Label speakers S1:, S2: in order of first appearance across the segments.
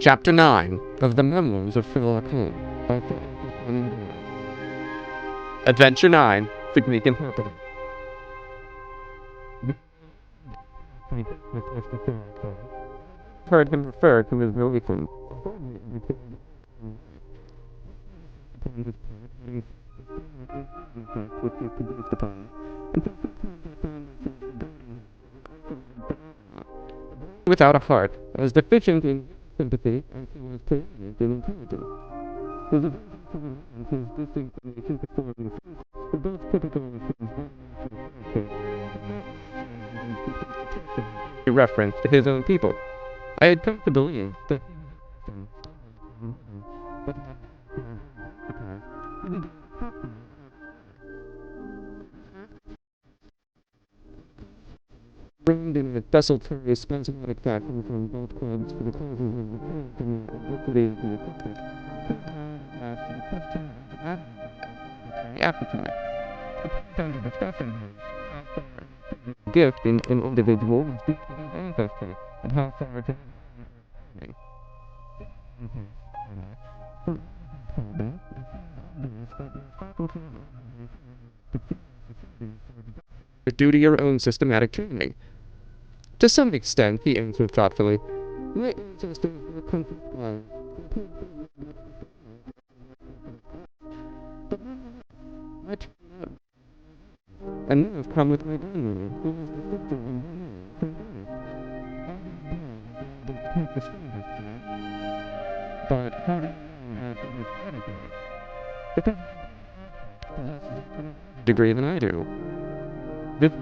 S1: Chapter 9 of the Memoirs of Sherlock Holmes by Sir Arthur Conan Doyle. Adventure 9, Significant Happening. Heard him refer to his relations. Without a heart, as deficient in sympathy as he was preeminent in intelligence. His ability and his disinclination to form were both typical of his reference to his own people. I had come to believe that reigned in a desultory, spasmodic fashion from both clubs for the causes of the publicity of the equipment. Appetite. Under discussion gift in an individual was due to his ancestry, and how far it the duty your own systematic training. To some extent, he answered thoughtfully. My ancestors were country and now have come with my grandmother, who was the sister and take the strangers to it. But how do you know how to this etiquette? Because degree than I do. This is,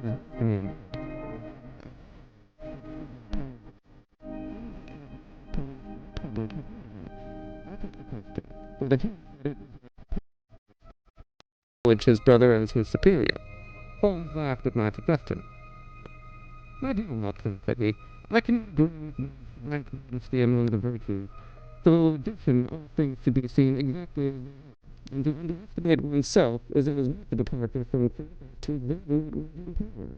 S1: which his brother as his superior. Holmes laughed at my suggestion. My dear Watson, said he, I can agree with rank modesty among the virtues. So, addition, all things should be seen exactly as they are, and to underestimate oneself is as much a departure from to exaggerate one's power.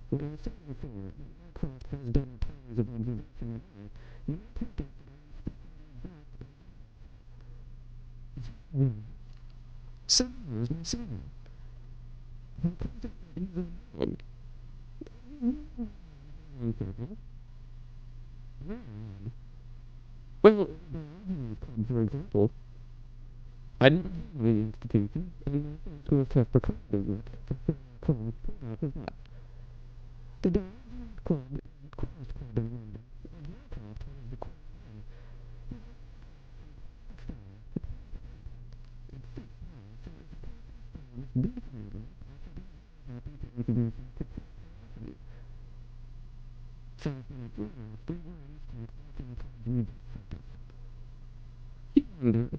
S1: What I said before, Mycroft has better powers of observation than I. You take it. So is my son. Well, for example, I didn't the institution, and I was have proclaimed it. The Diamond Club is the coolest club in London, and Mycroft is the coolest man.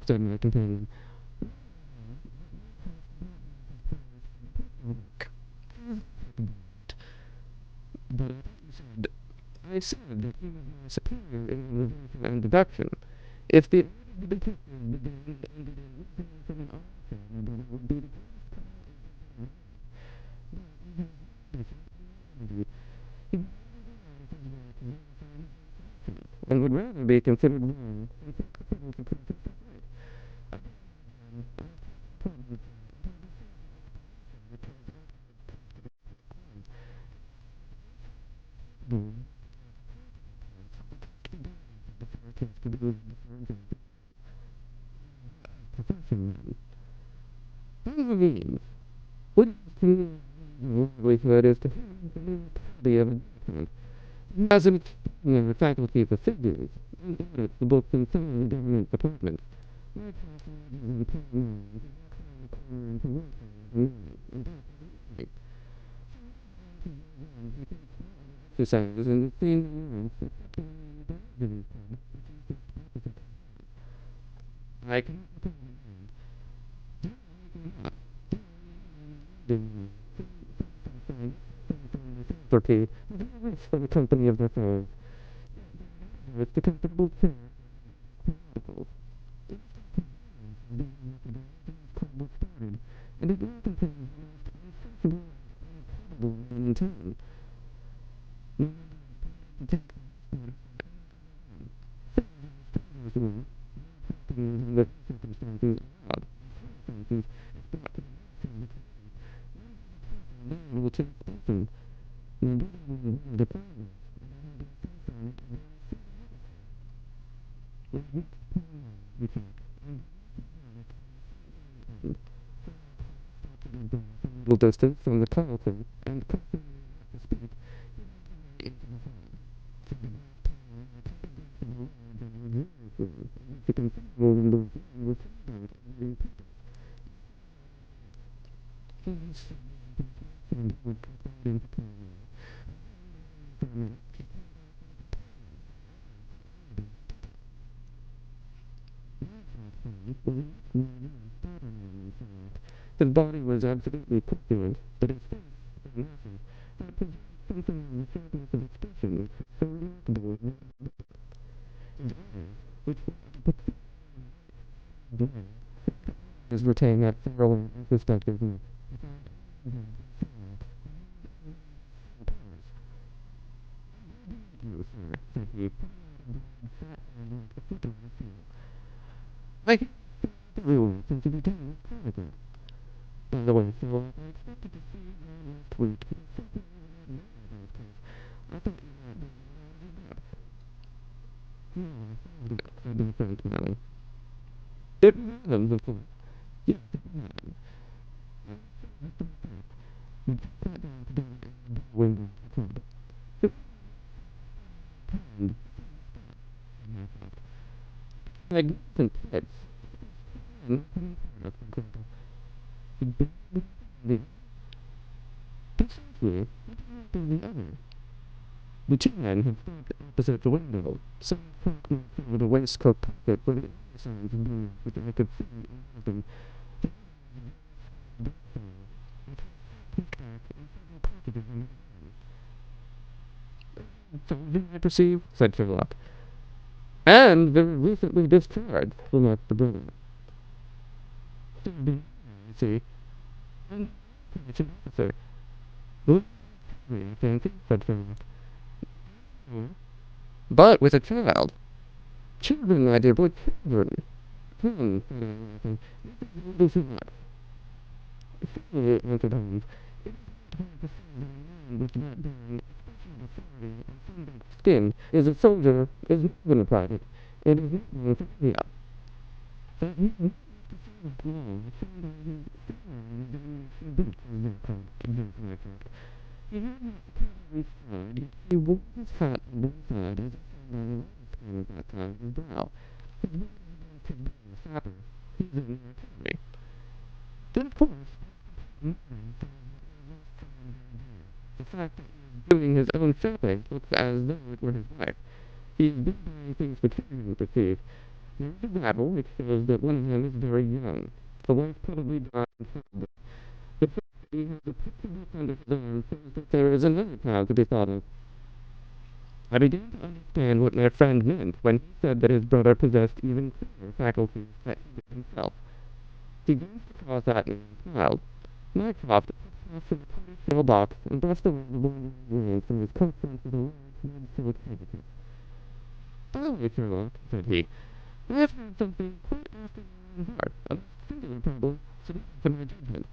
S1: Said my companion. But I said that he was my superior in observation and deduction. If the detective began and ended in an armchair, then it would be the and would rather be considered wrong. What likelihood is to the evidence hasn't the faculty of figures and audits the books in some government department. Exercises in the same I can for the company of the firm. It's the comfortable chair. And it contains in turn. the circumstances odd. Circumstances will take often. The little distance from the Carlton and speed. His body was absolutely corpulent, but his face was massive. That was something in the sharpness of expression which was so remarkable. His eyes, which is retain that thorough and introspective look. You, sir, said he. Like, really, since you began this paragraph. By the way, so I expected to see you last week. I thought you might be said the French man. It was before. Yes, it was. We sat down together in the window of the club. It was magnificent pets. And precisely, the other. The two men had stood opposite the window, some talking through the waistcoat pocket with the signs of blue, which I could see in them. So did I perceive, said Sherlock. And very recently discharged, remarked the brother. You see, and it's an officer. Good, thank you, said Sherlock. But with a child. Children, my dear boy, children. This is not. Answered Holmes. Skin is a soldier, is not even a private. It is not a he wore his hat on one side as if at that time his brow. His brother to be a sapper. He's in the artillery. Then of course the fact that he is doing his own shopping looks as though it were his wife. He has been buying things for children, you perceive. There is a rabble which shows that one of them is very young. The wife probably died in childbirth. The fact that he has a picture book under his arm shows that there is another child to be thought of. I began to understand what my friend meant when he said that his brother possessed even clearer faculties than he did himself. He glanced across at me and smiled. Mycroft took off from the tortoise-shell box and brushed away the boiling rain from his coat front with a large red silk handkerchief. By the way, Sherlock, said he, I have heard something quite after your own heart, a singular problem, submitted to my judgment.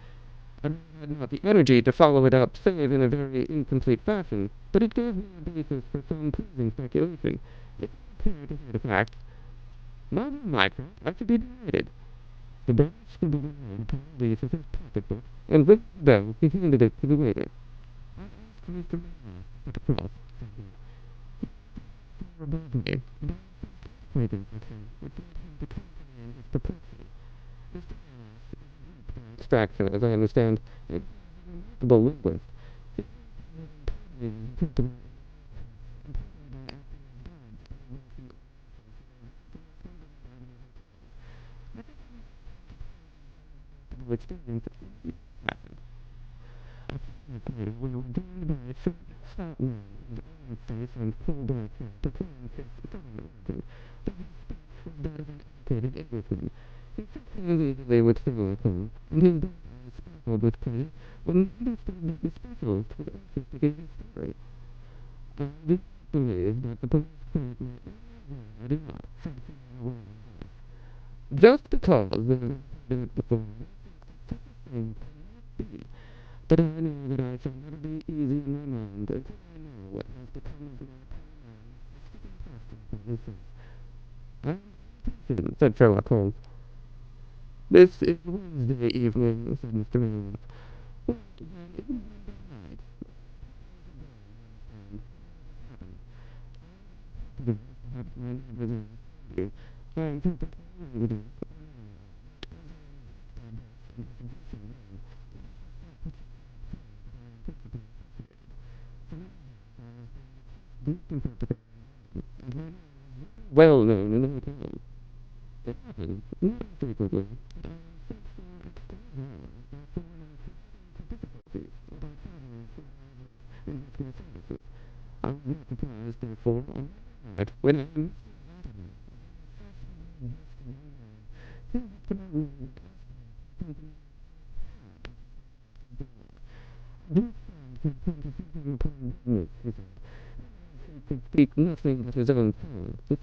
S1: I had not the energy to follow it up save in a very incomplete fashion, but it gave me a basis for some pleasing speculation. It appeared to hear the facts. My dear Mycroft, I should be delighted. The baron scribbled away upon the leaf of his pocket-book, and with the bell he handed it to the waiter. I asked Mr. Memoirs to put across, said he. For above me, acquaintance with him, would lead him to company in his perplexity. Mr. Memoirs is a by extraction, as I understand, a remarkable linguist. Which didn't happen. We were joined by a short, stout man with an iron face and full black hair, preparing his Italian origin. But his speech was that of an educated Englishman. He shook hands easily with Sherlock Holmes, and his dark eyes sparkled with pleasure when he understood that the specialist was anxious to get his story. I do not believe that the police clerk may... I do not, said Just because the but I know that I shall never be easy in my mind until I know what has become of my said Sherlock Holmes. This is Wednesday evening, said Mr. Mills. Well, then it will be night. Well known in the hotel. It happens not frequently. I'm not surprised, therefore, at when I'm could speak nothing but his own tongue. He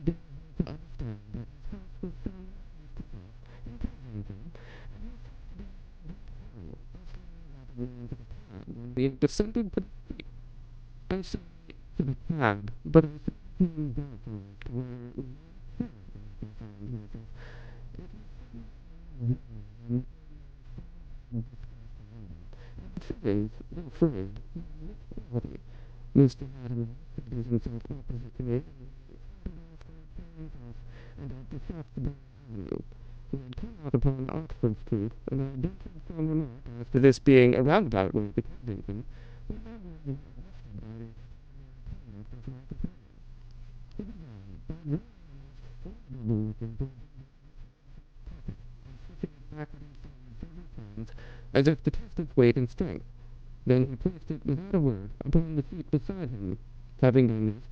S1: did not understand that his house was so the descended but I say to the cab, but I said today's no friend. Mr. Adam is himself opposite to me, and I discussed the value. He had come out upon Oxford Street, and I did some remark as to this being a roundabout way to Kensington. As if to test its weight and strength. Then he placed it without a word upon the seat beside him. Having done this,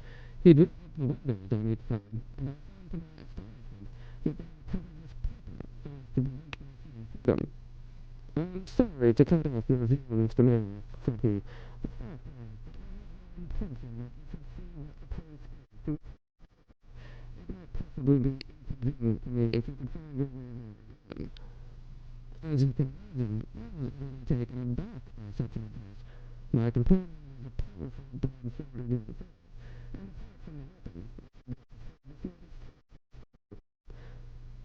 S1: he drew up the windows on each side, and I found to my astonishment that they were covered with paper so as to be easily to them. I am sorry to cut off your view, Mr. Mayor, said he. The fact is that I have no intention that you should see what the place is to it might possibly be inconvenient to me if you could find your way there again. As you can imagine, I was really taken aback by such an address. My companion was a powerful blonde-shouldered young fellow, and apart from the weapons,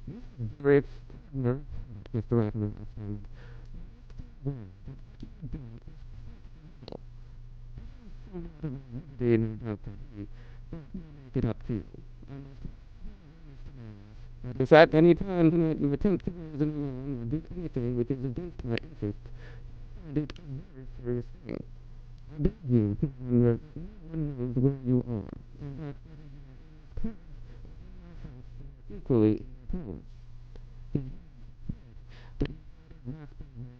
S1: this is very extraordinary, Mr. Ratner exclaimed. Well, but you do it well. So not of a liberty, no doubt, to be, but we'll make it up to you. I must Mr. Mayor, that if at any time tonight you attempt to raise an alarm or do anything which is against my interest, find it a very serious thing. I beg you to remember that no one knows where you are, and that whether you are in this Paris or in my house, you are equally in your power. He did but he had a rasping way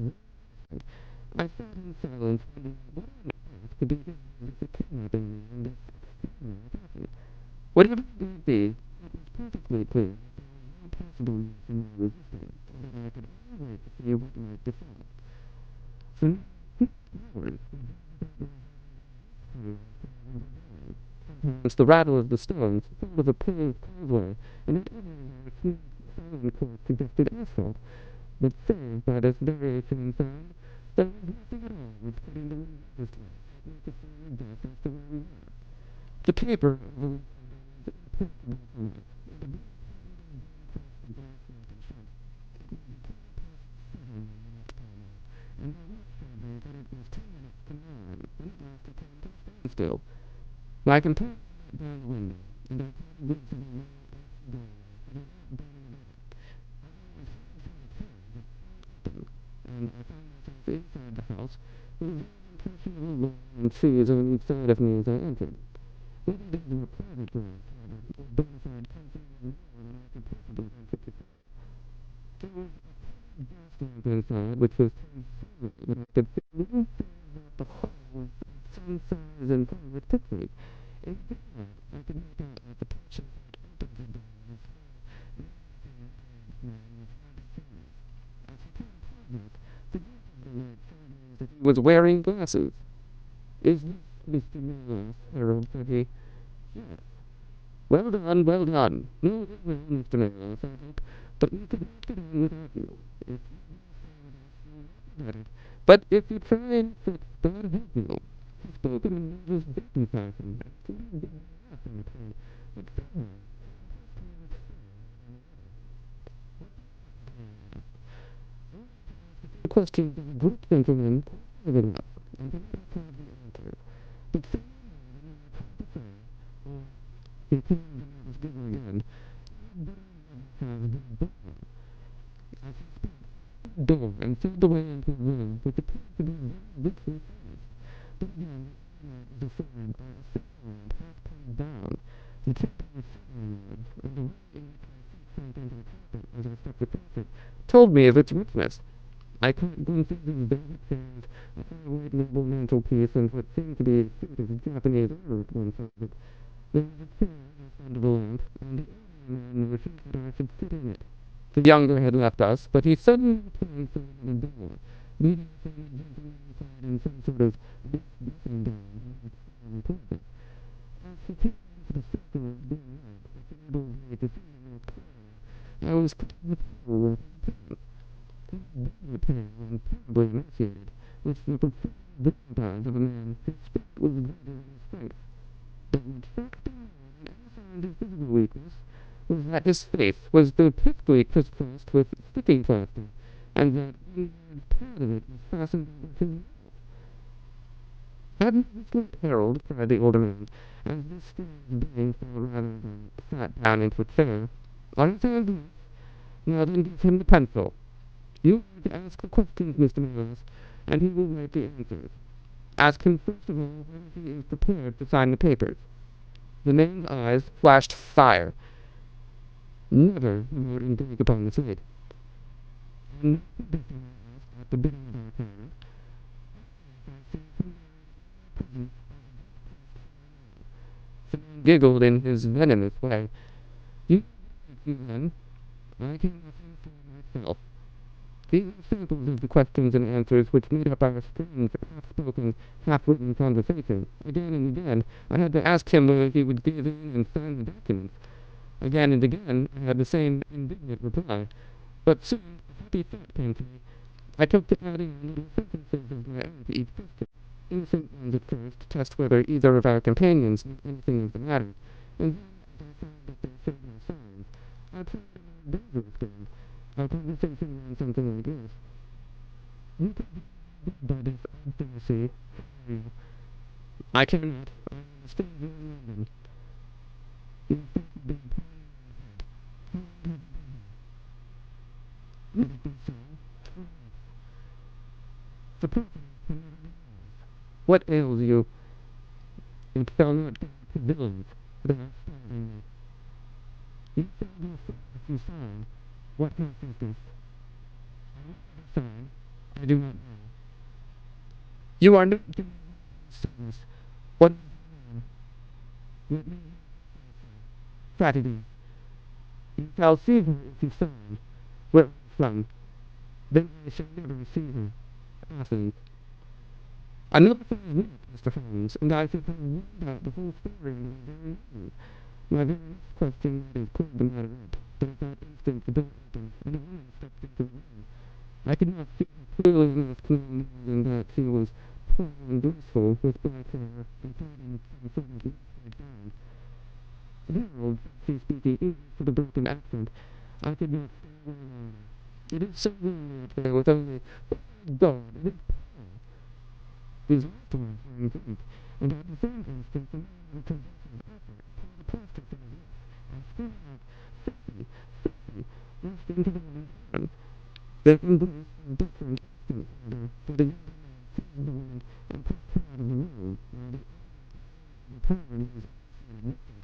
S1: of I sat in silence, wondering what on earth could be the reason for kidnapping me in this extraordinary fashion. Whatever it might be, it was perfectly clear that there was no possible use in my resisting, and that I could only wait to see what might befall. For hours, sometimes the rattle of the stones filled with a paved causeway, and at others a smooth, silent course suggested asphalt, but save by this variation in sound, there was nothing at all which could in the remotest way make a firm guess as to where we were. The paper of the window was impenetrable to light, and the blue glass was shut. It was 7 when the next time out, and my watch showed me that it was 10 minutes to 9 when at last it came to a standstill. My companion let down the window, and I tried to get to the low oak doorway, but it was burning dark. I was hardly afraid that it would open, and I found myself inside the house, with the impression of a lawn and trees on each side of me as I entered. Whether these were private doors, however, or bona fide country was more than I could possibly venture to say. There was a gas lamp inside, which was turned slowly, and I could see little things that the hole was of some size and private technique. In daylight, I could make out that the person who had opened the door was tall, narrow-faced man with red hair. As he came toward me, the glint of the light showed me that he was wearing glasses. Is this Mr. Miles, Harold, said he. Yes. Well done, well done. No, it will, Mr. Miles, I hope. But we could not get on without you. If you at it. But if you try and fit, God help you. He spoke in a nervous, baby fashion. Questions of a group gentleman giving up. And then I tried the answer. But he came and was given again. I suspect door and threw the way into the room, which appeared to be richly furnished. But again, the sword by a sword half turned down. The tip of the sword, and the way in which my feet sank into the carpet as I stepped across it, told me of its richness. I caught glimpses of velvet chairs, a high white marble mantelpiece, and what seemed to be a suit of Japanese art at one side of it. There was a chair in front of the lamp, and the elderly man refused that I should sit in it. The younger had left us, but he suddenly returned through the door, leading us on a gentleman inside in some sort of dressing gown and clothing. As he came into the circle of dim light, which enabled me to see more clearly, I was covered with horror and very pale and terribly emaciated, with the profound visage of a man whose spirit was greater than his strength. But what shocked me more than any signs of physical weakness was that his face was perfectly crisscrossed with sticking plaster, and that one large part of it was fastened over his mouth. Hadn't this let Harold, cried the older man, as this strange being fell rather than sat down into a chair. Understand this? Now then give him the pencil. You are to ask the questions, Mr. Miles, and he will write the answers. Ask him first of all whether he is prepared to sign the papers. The man's eyes flashed fire. Never, he wrote in big upon the slate. And this I asked at the bidding of our parent. The man giggled in his venomous way. You then, I can answer for myself. These are samples of the questions and answers which made up our strange, half-spoken, half-written conversation. Again and again, I had to ask him whether he would give in and sign the documents. Again and again, I had the same indignant reply. But soon a happy thought came to me. I took to adding little sentences of my own to each question, innocent ones at first, to test whether either of our companions knew anything of the matter, and then, as I found that they showed no signs, I tried a more dangerous game. Our conversation ran something like this. You could be by this obstinacy. I cannot. I am a stranger in London. You think you've been would it be so? The problem can never be solved. What ails you? You shall not go to villains. They are starving me. You shall go free if you sign. What house is this? I want to sign. I do not know. You are not doing service. What is your name? Let me tragedy. You shall see her if you sign. Where from? Then I shall never see her. Athens. Another 5 minutes, Mr. Holmes, and I should have worked out the whole story in my very own. My very next question might have cleared the matter up, but at that instant the door opened, and a woman stepped into the room. I could not see her clearly enough to know more than that she was tall and graceful, with black hair, and clad in some sort of military gown. Harold, she speaking English with a broken accent, I could not stay away longer. It is so lonely out there with only, oh God, it is Paul. These last words were in Greek, and at the same instant the man with a convulsive effort pulled the plaster from his lips, and screaming out, Sophie, Sophie, rushed into the woman's arms. Their embrace was different instant, however, for the younger man seized the woman and pushed her out of the room, while the power was absolutely missing,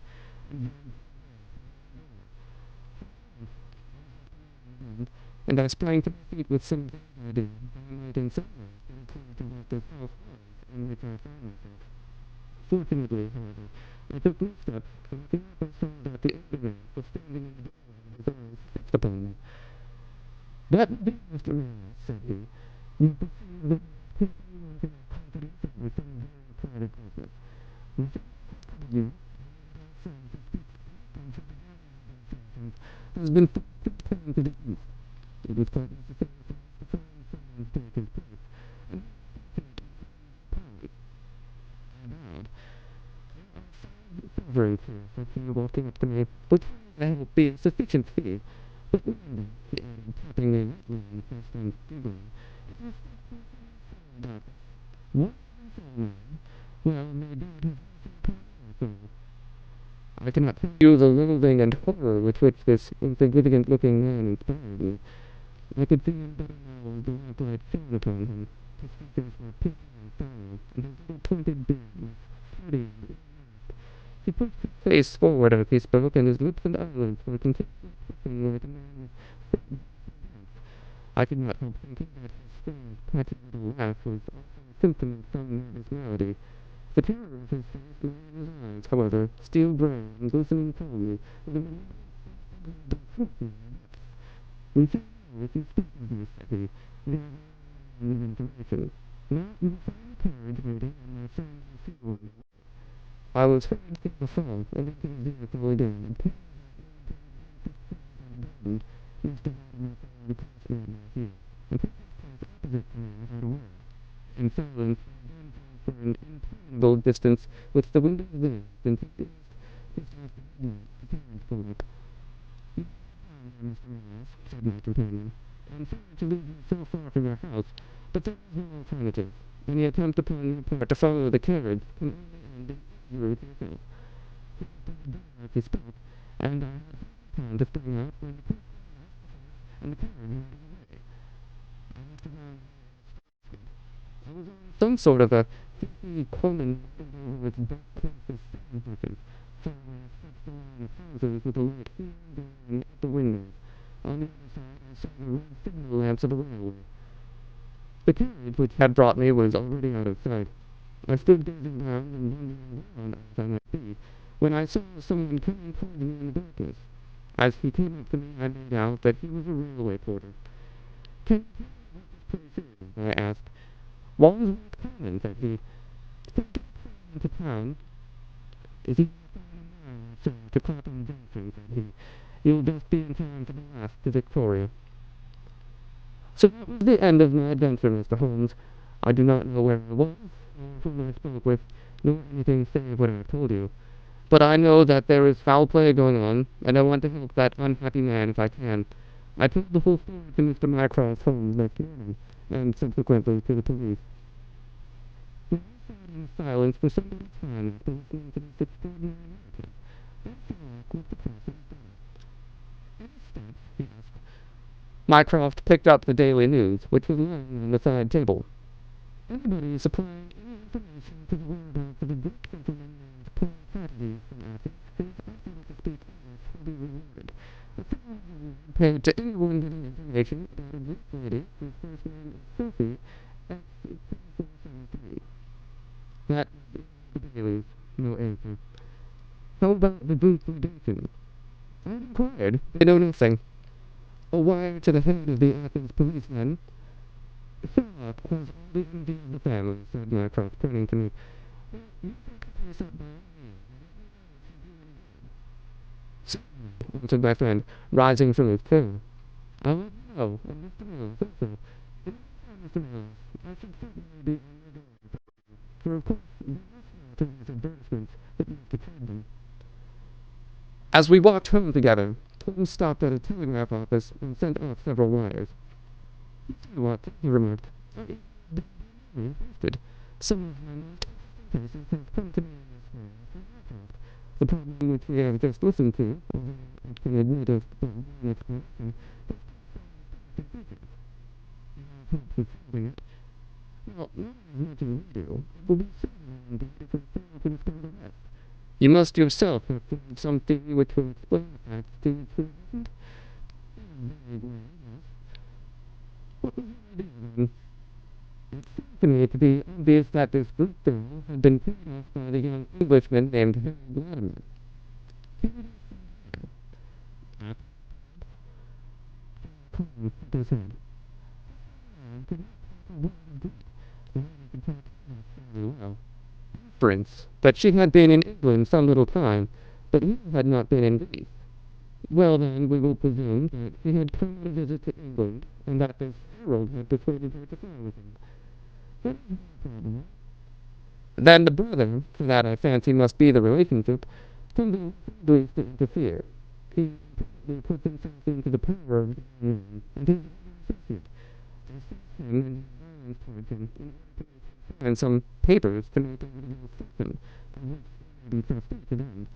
S1: and dragged and I sprang to my feet with some vague idea, downright in some ways, to return to what this house was, in which I found myself. Fortunately, however, I took no steps, for looking up I saw that the elder man was standing in the doorway with his eyes fixed upon me. That will do, Mr. Miles, said he. You perceive that people want to have confidence over some very private business. has been it was very clear that he walking up to me, but that will be a sufficient fee. But tapping in and giggling. What? Well, maybe I cannot tell you the loathing and horror with which this insignificant-looking man inspired me. I could see him better now as the lamplight shone upon him. His features were pale and sorrow, and his little pointed beard was pretty. He pushed his face forward as he spoke, and his lips and eyelids were continually twitching like a man. I could not help thinking that his strange, patchy little laugh was also a symptom of some nervous malady. The terror of his face lay in his eyes, however, steel gray and glistening coldly, with a we say if you speak of this city, there is information. Now you find the carriage waiting, and my friend will see you. I was hurried to the phone, and it came there fully down. Mr. Vladimir followed the postman right here, and took his place opposite to me without a word. In silence, for an interminable distance, with the windows there, then he gazed his left hand, the carriage pulled up. You Mr. Ross, said my companion, I'm sorry to leave you so far from your house, but there is no alternative. Any attempt upon your part to follow the carriage can only end in injury to yourself. He opened the door as he spoke, and I had time to spring out when the police and the carriage moved away. I looked around. I was on some sort of a filthy Conan with dark clothes and bushes. Somewhere stretched a line of houses with a light going out the windows. On the other side I saw the red signal lamps of the railway. The carriage which had brought me was already out of sight. I stood gazing round and wondering where on earth I might be, when I saw someone coming toward me in the darkness. As he came up to me, I made out that he was a railway porter. Can you tell me what this place is? I asked. Walmsley Common, said he. Think it's train into town? If you find a mile or so to Clapham Junction, said he, you'll just be in time for the last to Victoria. So that was the end of my adventure, Mr. Holmes. I do not know where I was, or whom I spoke with, nor anything save what I have told you. But I know that there is foul play going on, and I want to help that unhappy man if I can. I told the whole story to Mr. Mycroft Holmes next morning, and subsequently to the police. We all sat in silence for some little time after listening to this extraordinary narrative. Then Sherlock looked across at his brother. Any steps? He asked. Mycroft picked up the Daily News, which was lying on the side table. Anybody supplying any information to the whereabouts of a good gentleman named Paul Saturday, he asked, who is able to speak English will be rewarded. A similar reward paid to anyone getting information about a Greek lady whose first name is Sophie at 2473. That was the Dailies. No answer. How about the booth legation? I inquired. They know nothing. A wire to the head of the Athens policeman. Sherlock has all the envy of the family, said Mycroft, turning to me. You take the place up by me. Certainly, answered my friend, rising from his chair. I'll let you know, and Mr. Mills also. In the Mr. Mills, I should certainly be on your door. For of course, you must know to these advertisements that you have to trade them. As we walked home together, Holmes stopped at a telegraph office and sent off several wires. You see what, he remarked, I am very interested. Some of my most interesting cases have come to me in this way from Mycroft. The problem which we have just listened to, although I can admit of but one explanation, is confusing. You have hopes of solving it. Well, not as much as we do. It will be simpler indeed if we fail to discover the rest. You must yourself have found some theory which will explain the facts to its solution. In a vague way, yes. What was your idea, then? It seemed to me to be obvious that this Greek girl had been paid off by the young Englishman named Harry Vladimir. Holmes shook his head. I could not talk a word of Greek, though he could talk English fairly well. inference that she had been in England some little time, but he had not been in Greece. Well, then, we will presume that he had come on a visit to England, and that this herald had persuaded her to fly with him. That is no problem. Then the brother, for that I fancy must be the relationship, convinced Greece to interfere. He immediately put himself into the power of the man, and his associate. They seized him and violence towards him in order to make him sign some papers to make a legal fiction, of which he may be trustee to them.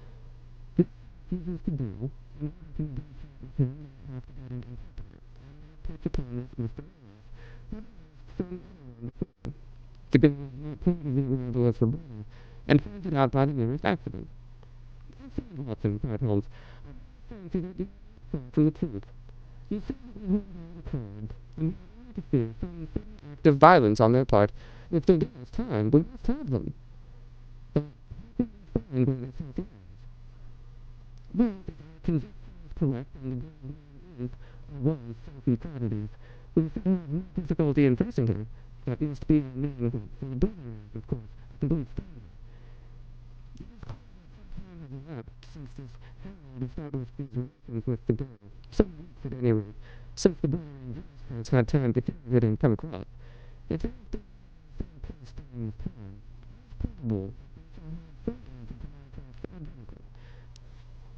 S1: This he used to do, in order to negotiate with him they have to get an interpreter, and they pitch upon this Mr. Myers, who asked some other on the phone. The girl was not told of the arrival of her brother, and finds it out by the merest accident. "I say, Watson," cried Holmes, "I fancy that you are far from the truth. You say that we hold all the cards, and we have only to fear some sudden act of violence on their part. If there is time, we must have them. But how can we find where this house lies? Well, if our conjecture is correct, and the girl's name is, or was, Sophie Tragedies, we should have no difficulty in tracing her. That must be her name, for the brother is, of course, a complete stranger. It is clear that some time has elapsed since this herald established these relations with the girl, some weeks at any rate, since the brother in Greece has had time to hear of it and come across. If they have been in the same place during this time, it is probable that they shall have photos of the Mycroft unravel.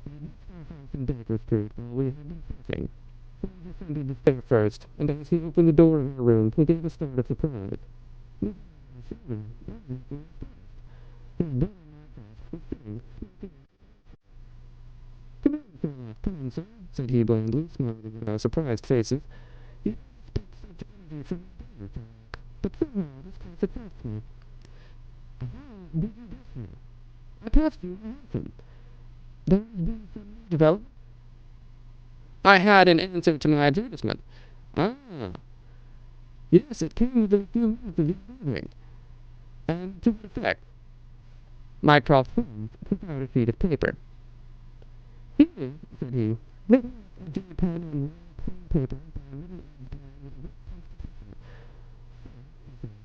S1: We reached our house in Baker Street while we had been fishing. Holmes ascended the stair first, and as he opened the door of her room, he gave a start of surprise. Miss Shirley, that is very fast. His brother Mycroft was sitting, smoking. "Come in, Sherlock, come in, sir," said he blandly, smiling at our surprised faces. "You don't expect such energy from your brother, Sherlock, but somehow this case attracts me. How did you guess me? I passed you in Hampton. There has been some new development?" "I had an answer to my advertisement." "Ah, yes, it came within a few minutes of your leaving. And to what effect?" Mycroft Holmes took out a sheet of paper. "Here," said he, "Memoirs of Sherlock Holmes and plain paper by a middle-aged man with a wet constitution. Sir," he says,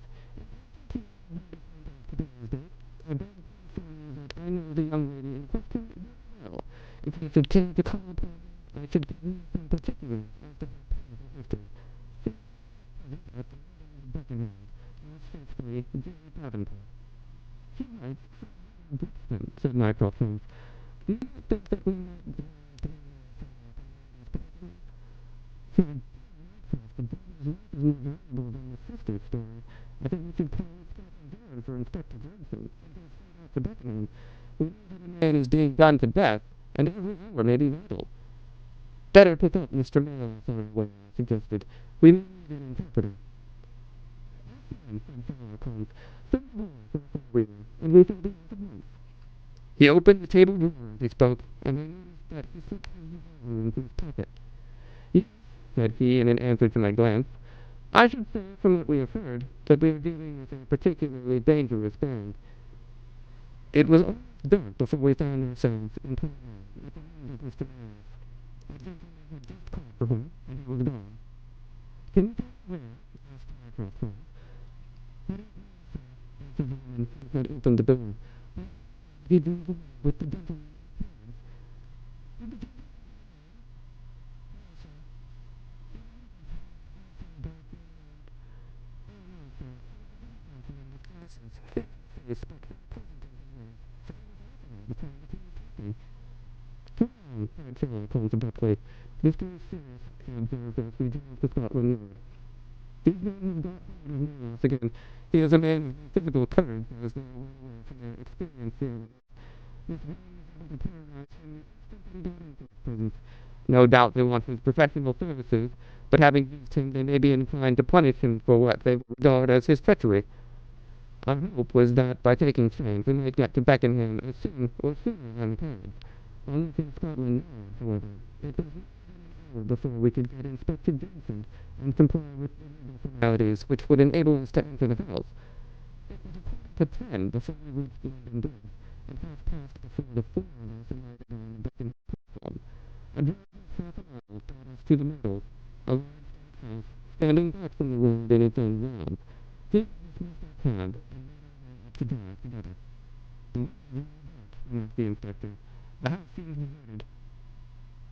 S1: "in answer to your advertisement of today's date, I beg to inform you that I know the young lady in question very well. If you should care to call upon me, I should give you some particulars as to her painful history. She is present at the London Buckingham. Yours faithfully, J. Davenport." "She writes from Brixton," said Mycroft Holmes. "Do you not think that we might go together to lady's particulars? For Mycroft, the brother's life is more valuable than the sister's story. I think we should call at Scotland Yard for Inspector Gregson, and go straight out to Buckingham. We know that a man is being done to death, and every hour may be vital." "Better pick up Mr. Mayo somewhere," I suggested. "We may need an interpreter." "That's fine," said Sherlock Holmes. "Send the boy for a four-wheeler, and we shall be off at once." He opened the table drawer as he spoke, and I noticed that he slipped his revolver into his pocket. "Yes," said he in answer to my glance, "I should say, from what we have heard, that we are dealing with a particularly dangerous gang." It was almost dark before we found ourselves in Pall at the end of Mr. Myers. A gentleman had just called for him, and he was gone. "Can you tell me where?" asked Mycroft Holmes. "I don't know, sir," answered the woman who had opened the door. "He drove away with the gentleman inside." "Did the gentleman die?" "No, sir." "He was also dark and old." "Oh, no, sir. He was a young gentleman with glasses, thin in the face, but very pleasant in manner, for he was often on the phone with you talking." "Come on," cried Sherlock Holmes abruptly. "This case is serious," he observed as we drove to Scotland Yard. "These men have got hold of Memoirs again. He is a man of no physical courage, as they are well aware from their experience here. This villain was able to terrorize him the instant that he got into his presence. No doubt they want his professional services, but having used him they may be inclined to punish him for what they regard as his treachery. Our hope was that by taking trains we might get to Beckenham as soon or sooner than carriage. On reaching Scotland Yard, however, it was more than an hour before we could get Inspector Jensen and comply with the legal formalities which would enable us to enter the house. It was a quarter to 10 before we reached London Bridge, and half past before the four of us alighted on the Beckenham platform. A drive of half a mile brought us to the middle, a large white house, standing back from the road in its own grounds. Here we dismissed our cab, and made our way up the drive together. Inspector. "The house seems deserted."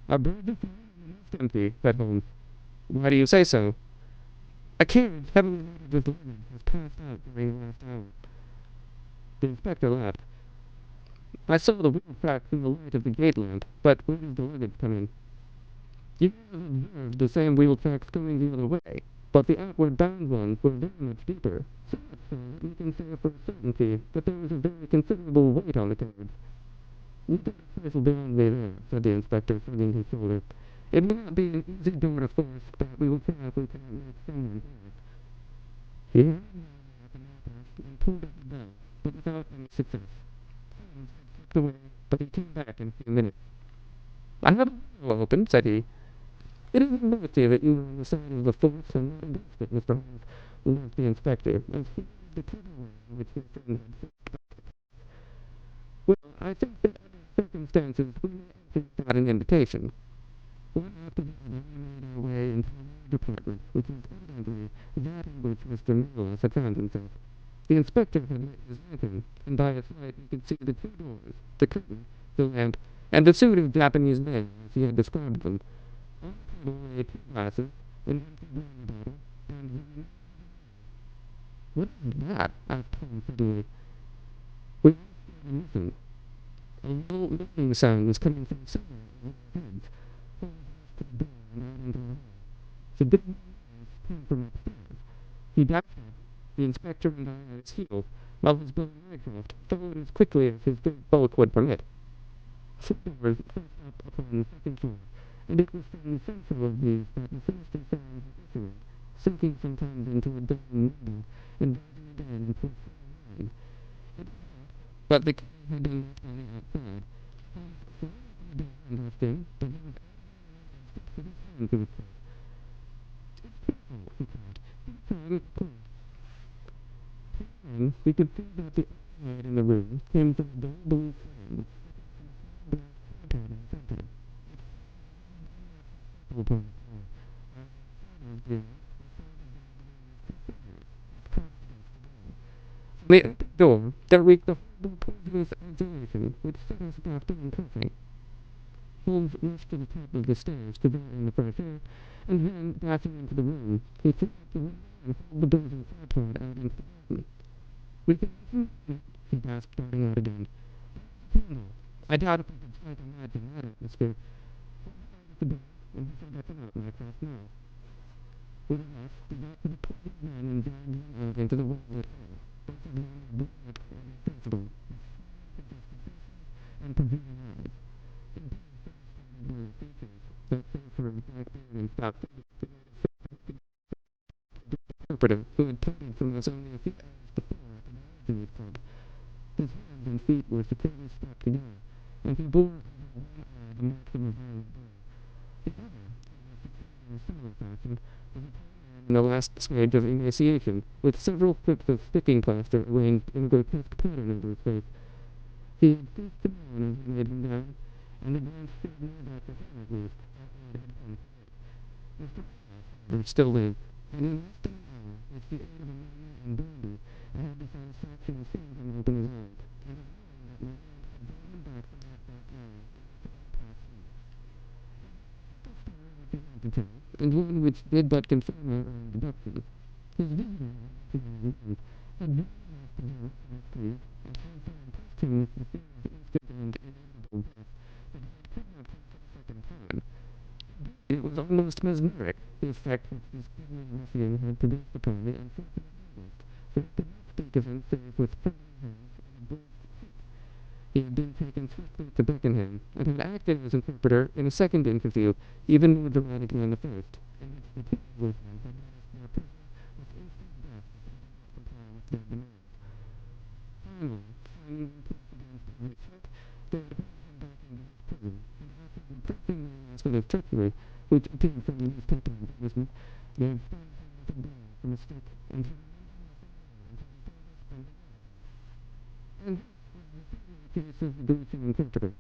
S1: "Our birds are flying and empty," said Holmes. "Why do you say so?" "A carriage heavily loaded with luggage has passed out during the last hour." The inspector laughed. "I saw the wheel tracks in the light of the gate lamp, but where does the luggage come in?" "You may have observed the same wheel tracks going the other way, but the outward bound ones were very much deeper, so much so that we can say for certainty that there was a very considerable weight on the carriage." "You put a trifle beyond me there," said the inspector, shrugging his shoulders. "It may not be an easy door to force, but we will try if we can't make someone hear." He hurried round at the knocker and pulled at the bell, but without any success. Holmes had slipped away, but he came back in a few minutes. "I have a window open," said he. "It is a mercy that you are on the side of the force and not against it, Mr. Holmes," remarked the inspector, as he read the clever way in which his friend had said. "Well, I think that under circumstances we may enter without an invitation." One after the other we made our way into a large apartment, which was evidently that in which Mr. Meadows had found himself. The inspector had lit his lantern, and by its light we could see the two doors, the curtain, the lamp, and the suit of Japanese men as he had described them. On the table lay two glasses, an empty brandy bottle, and one. "What is that?" asked Holmes suddenly. We all stared and listened. A low moaning sound was coming from somewhere over our heads. Holmes rushed to the door and out into the hall. The big noise came from upstairs. He dashed up, the inspector and I at his heels, while his brother Mycroft followed as quickly as his great bulk would permit. Four doors first up upon the second floor, and it was from the central of these that the sinister sounds were issuing, sinking sometimes into a dull murmur, and rising again into a full whine. It was locked, but the key had been left on the outside. Holmes threw open the door and rushed in, but he was out of the moment and put his hand to his throat. "It's dreadful," he cried. "Do try it, please." Then we could see that the only light in the room came from a dull blue flame which flickered from a small black tripod in the center. It upon the floor, while on the shadows beyond we saw the dazzling two figures, crouched against the wall. From the open door there reeked the horrible poisonous exhalation which set us both doing coughing. Holmes rushed to the top of the stairs to draw in the fresh air, and then, dashing into the room, he threw up the window and hauled the blazing tripod out into the garden. "We can listen?" he gasped, darting out again. "Where's the candle? I doubt if we could strike a match in that atmosphere." Holmes lighted the door, and he said, "Come out, Mycroft, now." With a rush, we got to the pointed men and dragged them out into the well-lit hall. Both of them were brilliant and irrepressible, with small, suggestive faces and provoking eyes. Indeed, very stony blue features, that save for his black beard and stout figure, the interpreter who had parted from us only a few hours before at the Diogenes Club. His hands and feet were securely strapped together, and he bore over one eye the marks of a violent blow. The other, who was secured in a similar fashion, was a tall man in the last stage of emaciation, with several strips of sticking plaster arranged in a grotesque pattern over his face. He had ceased to moan as we laid him down, and the glance showed me that for him, at least, our aid had come too late. Mr. Prowess, however, still lived, and in less than an hour, with the aid of ammonia and brandy, I had the satisfaction of seeing him open his eyes, and of knowing that my aunt had brought him back from that dark alley in which all passed through. It was a story which he had to tell, and one which did but confirm our own deductions. His visitor, the man named, had really left the house in his sleeve, and had so impressed him with the fear of instant and inevitable death that he had kidnapped him for the second time. It was almost mesmeric, the effect which this deadly ruffian had produced upon the unfortunate novelist, for he could not speak of him save with trembling hands and a bruised cheek. He had been taken swiftly to Beckenham, and had acted as interpreter in a second interview, even more dramatic than the first, in which the two Englishmen had menaced their prisoner with instant death if he did not comply with their demands. Finally, finding them proof against every threat, they had hurried him back into his prison, and after reproaching their master of treachery, which appeared from the newspaper advertisement, they had stunned him with a blow from a stick and thrown him down the wall until he told us from the other. And this was the singular case of the Grecian interpreter,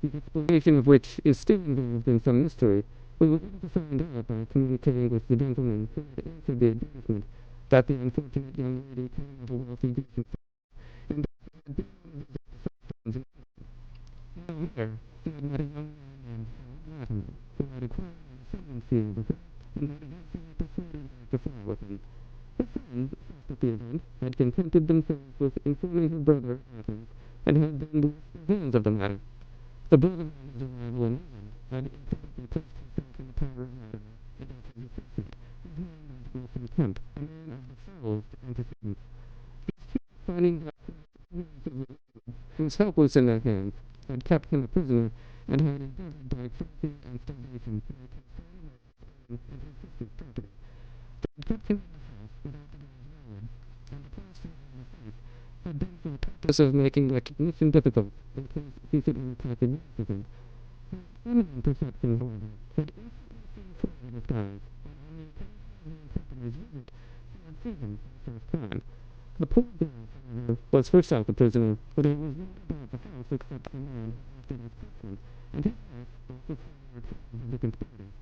S1: the explanation of which is still involved in some mystery. We were able to find out by communicating with the gentleman who had answered the advertisement that the unfortunate young lady came of a wealthy Grecian family, and that she had been one of his friends in England. Later, he had met a young man named Latimer, who had acquired a ascendancy over him, and had eventually persuaded her to fly with him. His friends, first at the event, had contented themselves with informing his brother, Arthur, and had then washed their hands of the matter. The brother on his arrival in England had instantly placed himself in the power of Latimer, and of his associate, whose name was Wilson Kemp, a man of the foulest antecedents. Finding that he was helpless in their hands, had kept him a prisoner, and had endeavored by cruelty and starvation to make him free and his sister's property. They had kept him in the house without the day's knowledge, and the plaster on his face had been for the purpose of making recognition difficult, in case he should attack a newspaper. His feminine perception, however, had instantly seen through the disguise, and on the occasion of the interpreter's visit, he had seen him for the first time. The poor girl, however, was herself a prisoner, for there was no one about the house except the man who acted as coachman, and his wife was the forward of the conspirators.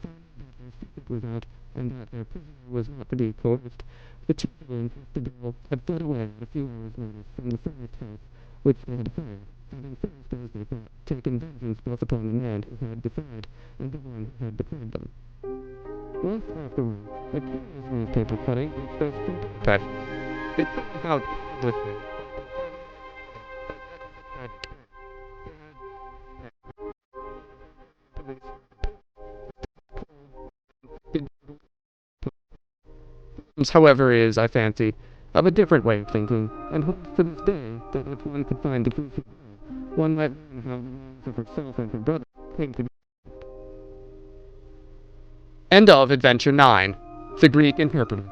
S1: Finding that their secret was out, and that their prisoner was not to be coerced, the chamberlain with the girl had fled away at a few hours' notice from the furnished house which they had hired, having first, as they thought, taken vengeance both upon the man who had defied and the one who had betrayed them. Once afterwards, a curious newspaper cutting reached us from Belfast. It showed how listening. However, is, I fancy, of a different way of thinking, and holds to this day that if one could find the crucial clue, one might learn how the wrongs of herself and her brother came to be. End of Adventure 9. The Greek Interpreter.